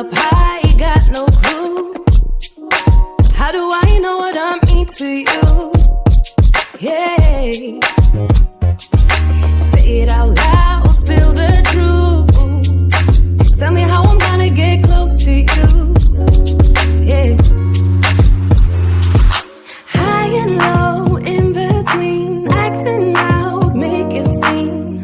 up high, got no clue. How do I know what I mean to you? Yeah. Say it out loud, spill the truth. Tell me how I'm gonna get close to you. Yeah. High and low, in between, acting out, make it seem.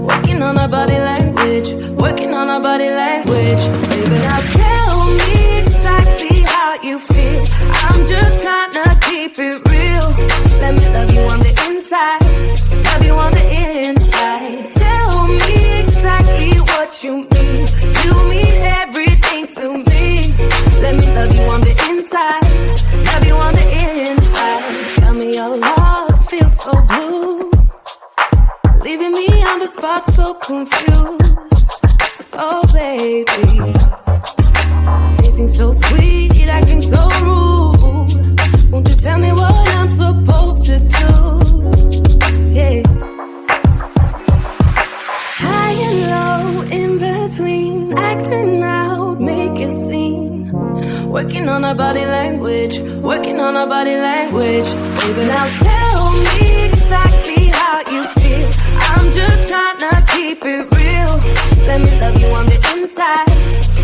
Working on our body language, working on our body language. Baby, now tell me exactly how you feel. I'm just trying to keep it real. Let me love you on the inside, love you on the inside. Tell me exactly what you mean. You mean everything to me. Let me love you on the inside, love you on the inside. Tell me you're lost, feel so blue, leaving me on the spot so confused. Oh baby, tasting so sweet, acting so rude. Won't you tell me what I'm supposed to do? Yeah. High and low, in between, acting out, make a scene. Working on our body language, working on our body language. Baby, now tell me exactly how you feel. I'm just trying to keep it real. Let me love you on the inside,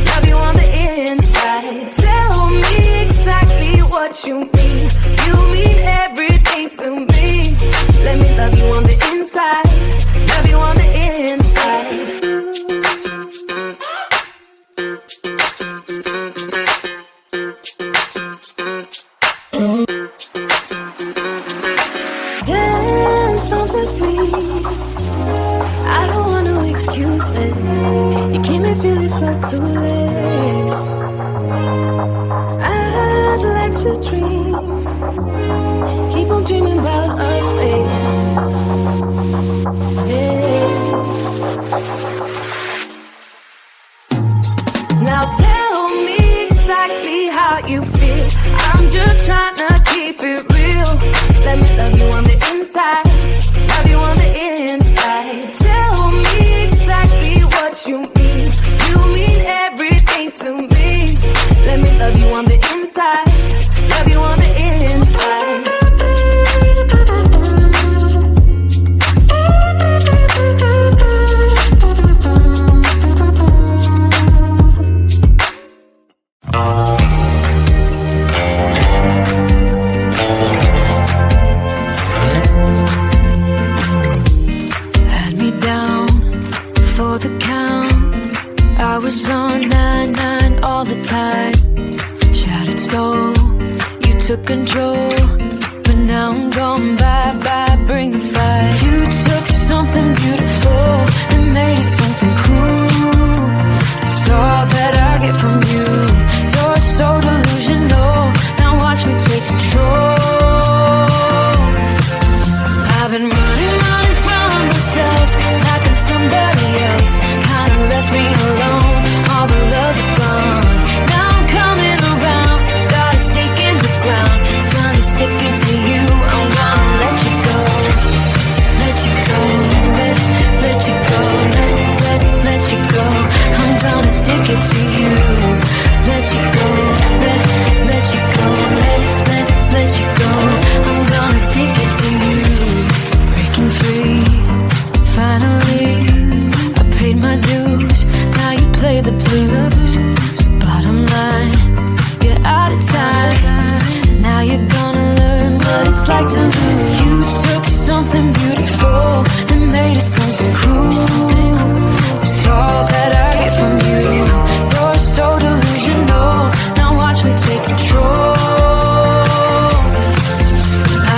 love you on the inside. Tell me exactly what you mean. You mean everything to me. Let me love you on the inside, love you on the inside. Dance on the breeze, I don't want no excuses. You keep me feeling so clueless. I'd like to dream, keep on dreaming about us, baby. Yeah. Now tell me exactly how you feel. I'm just trying to keep it real. Let me love you on the inside, love you on the inside. Tell me exactly what you mean. You mean everything to me. Let me love you on the inside, love you on the inside. was on 9-9 all the time. Shattered soul, you took control. But now I'm gone, bye-bye, bring the fire. You took something beautiful and made it something cruel. It's all that I get from you. You're so delusional, now watch me take control. I've been running from myself like I'm somebody else. Kinda left me alone, all the love is gone. Now I'm coming around, got a stake in the ground. Gonna stick it to you, I'm gonna let you go. Let you go, let you go, let you go. I'm gonna stick it to you. Let you go, let you go, let you go. I'm gonna stick it to you. Breaking free, finally, I paid my dues. Now you play the blues. Bottom line, you're out of time. Now you're gonna learn what it's like to lose. You took something beautiful and made it something cruel. It's all that I get from you. You're so delusional, now watch me take control.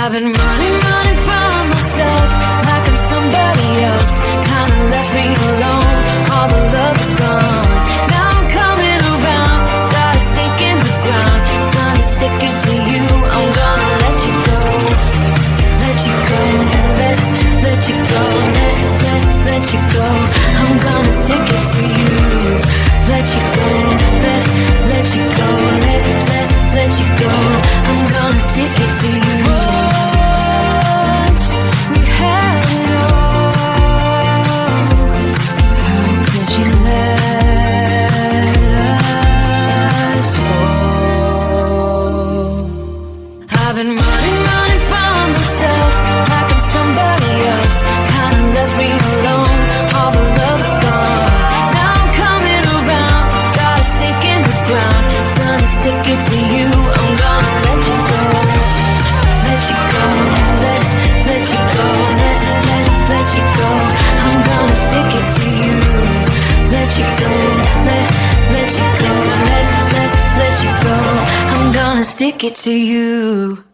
I've been running from myself like I'm somebody else. Kinda left me alone, all the love is gone. Now I'm coming around, got a stake in the ground. Gonna stick it to you, I'm gonna let you go. Let you go, let you go, let you go. I'm gonna stick it to you. Let you go, let you go, let you go. I'm gonna stick it to you. Once we had it all, how could you let us fall? I've been running from myself like I'm somebody else. Kinda left me alone, all the love is gone. Now I'm coming around, got a stake in the ground. Gonna stick it to you, I'm gonna let you go. Let you go, let you go, let you go. I'm gonna stick it to you. Let you go, let you go, let you go. I'm gonna stick it to you.